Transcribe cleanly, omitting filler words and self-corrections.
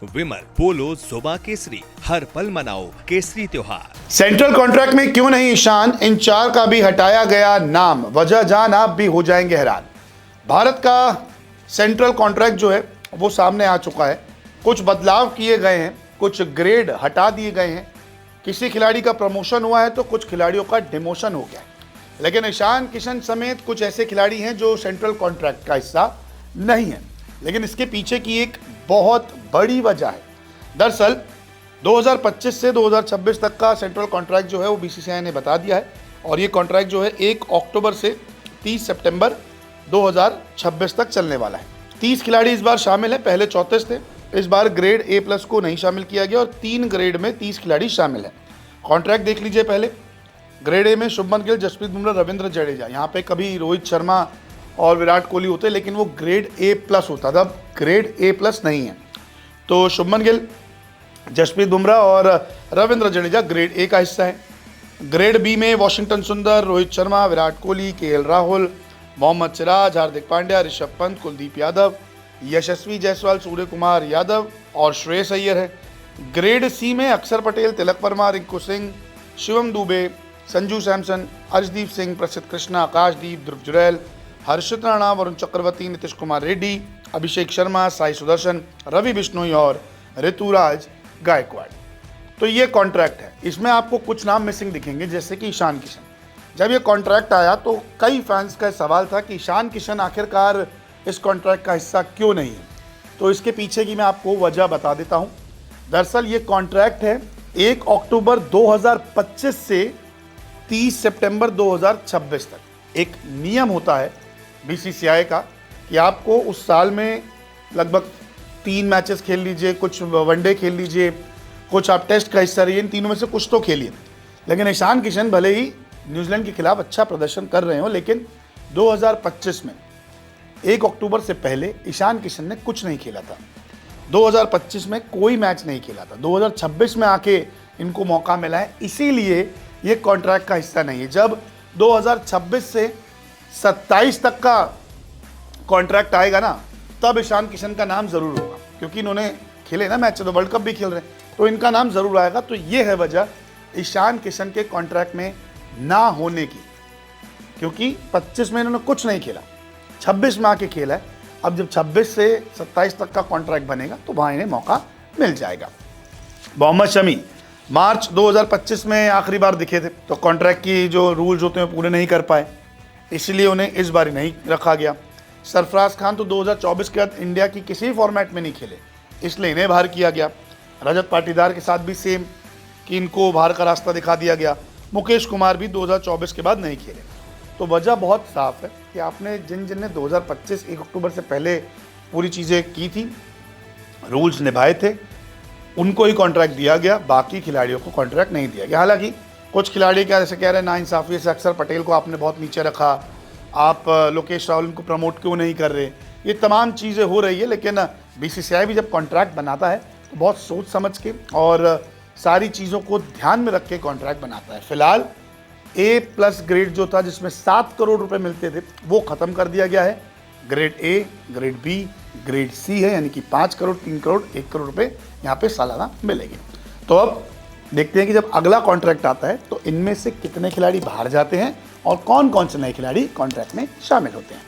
विमल, पोलो, जोबा केसरी, हर पल मनाओ केसरी त्योहार। सेंट्रल कॉन्ट्रैक्ट में क्यों नहीं ईशान, इन चार का भी हटाया गया नाम, वजह जान आप भी हो जाएंगे हैरान। भारत का सेंट्रल कॉन्ट्रैक्ट जो है वो सामने आ चुका है। कुछ बदलाव किए गए हैं, कुछ ग्रेड हटा दिए गए हैं, किसी खिलाड़ी का प्रमोशन हुआ है तो कुछ खिलाड़ियों का डिमोशन हो गया है। लेकिन ईशान किशन समेत कुछ ऐसे खिलाड़ी हैं जो सेंट्रल कॉन्ट्रैक्ट का हिस्सा नहीं है। लेकिन इसके पीछे की एक बहुत बड़ी वजह है। दरअसल 2025 से 2026 तक का सेंट्रल कॉन्ट्रैक्ट जो है वो बीसीसीआई ने बता दिया है और ये कॉन्ट्रैक्ट जो है 1 अक्टूबर से 30 सितंबर 2026 तक चलने वाला है। 30 खिलाड़ी इस बार शामिल है, पहले 34 थे। इस बार ग्रेड A+ को नहीं शामिल किया गया और 3 ग्रेड में 30 खिलाड़ी शामिल हैं। कॉन्ट्रैक्ट देख लीजिए पहले। ग्रेड A में शुभमन गिल, जसप्रीत बुमराह, रविंद्र जडेजा। यहाँ पे कभी रोहित शर्मा और विराट कोहली होते लेकिन वो ग्रेड A+ होता था, अब ग्रेड A+ नहीं है। तो शुभमन गिल, जसप्रीत बुमराह और रविंद्र जडेजा ग्रेड A का हिस्सा है। ग्रेड B में वाशिंगटन सुंदर, रोहित शर्मा, विराट कोहली, KL राहुल, मोहम्मद सिराज, हार्दिक पांड्या, ऋषभ पंत, कुलदीप यादव, यशस्वी जायसवाल, सूर्य कुमार यादव और श्रेयस अय्यर है। ग्रेड C में अक्षर पटेल, तिलक वर्मा, रिंकू सिंह, शिवम दुबे, संजू सैमसन, अर्शदीप सिंह, प्रसिद्ध कृष्णा, आकाशदीप, ध्रुव जुरैल, हर्षित राणा, वरुण चक्रवर्ती, नीतीश कुमार रेड्डी, अभिषेक शर्मा, साई सुदर्शन, रवि बिश्नोई और ऋतुराज गायकवाड़। तो ये कॉन्ट्रैक्ट है। इसमें आपको कुछ नाम मिसिंग दिखेंगे जैसे कि ईशान किशन। जब ये कॉन्ट्रैक्ट आया तो कई फैंस का सवाल था कि ईशान किशन आखिरकार इस कॉन्ट्रैक्ट का हिस्सा क्यों नहीं है। तो इसके पीछे की मैं आपको वजह बता देता हूँ। दरअसल ये कॉन्ट्रैक्ट है 1 अक्टूबर 2025 से 30 सितंबर 2026 तक। एक नियम होता है बीसीसीआई का कि आपको उस साल में लगभग 3 मैचेस खेल लीजिए, कुछ वनडे खेल लीजिए, कुछ आप टेस्ट का हिस्सा रहिए, इन तीनों में से कुछ तो खेलिए। लेकिन ईशान किशन भले ही न्यूजीलैंड के खिलाफ अच्छा प्रदर्शन कर रहे हो, लेकिन 2025 में 1 अक्टूबर से पहले ईशान किशन ने कुछ नहीं खेला था। 2025 में कोई मैच नहीं खेला था। 2026 में आके इनको मौका मिला है, इसीलिए ये कॉन्ट्रैक्ट का हिस्सा नहीं है। जब 2026 से 27 तक का कॉन्ट्रैक्ट आएगा ना, तब ईशान किशन का नाम जरूर होगा, क्योंकि इन्होंने खेले ना मैच, तो वर्ल्ड कप भी खेल रहे हैं, तो इनका नाम जरूर आएगा। तो ये है वजह ईशान किशन के कॉन्ट्रैक्ट में ना होने की, क्योंकि 25 में इन्होंने कुछ नहीं खेला, 26 में आके खेला है। अब जब 26 से 27 तक का कॉन्ट्रैक्ट बनेगा तो वहाँ इन्हें मौका मिल जाएगा। मोहम्मद शमी मार्च 2025 में आखिरी बार दिखे थे, तो कॉन्ट्रैक्ट की जो रूल्स होते हैं पूरे नहीं कर पाए, इसलिए उन्हें इस बार नहीं रखा गया। सरफराज खान तो 2024 के बाद इंडिया की किसी फॉर्मेट में नहीं खेले, इसलिए इन्हें बाहर किया गया। रजत पाटीदार के साथ भी सेम कि इनको बाहर का रास्ता दिखा दिया गया। मुकेश कुमार भी 2024 के बाद नहीं खेले। तो वजह बहुत साफ है कि आपने जिन जिन ने 2025 1 अक्टूबर से पहले पूरी चीज़ें की थी, रूल्स निभाए थे, उनको ही कॉन्ट्रैक्ट दिया गया, बाकी खिलाड़ियों को कॉन्ट्रैक्ट नहीं दिया गया। हालांकि कुछ खिलाड़ी क्या जैसे कह रहे हैं नाइंसाफ़ी से अक्षर पटेल को आपने बहुत नीचे रखा, आप लोकेश राहुल को प्रमोट क्यों नहीं कर रहे, ये तमाम चीज़ें हो रही है। लेकिन बीसीसीआई भी जब कॉन्ट्रैक्ट बनाता है तो बहुत सोच समझ के और सारी चीज़ों को ध्यान में रख के कॉन्ट्रैक्ट बनाता है। फिलहाल A+ ग्रेड जो था, जिसमें 7 करोड़ रुपए मिलते थे, वो ख़त्म कर दिया गया है। Grade A, grade B, grade C है, यानी कि 5 करोड़, 3 करोड़, 1 करोड़ रुपए यहाँ पे सालाना मिलेंगे। तो अब देखते हैं कि जब अगला कॉन्ट्रैक्ट आता है तो इनमें से कितने खिलाड़ी बाहर जाते हैं और कौन कौन से नए खिलाड़ी कॉन्ट्रैक्ट में शामिल होते हैं।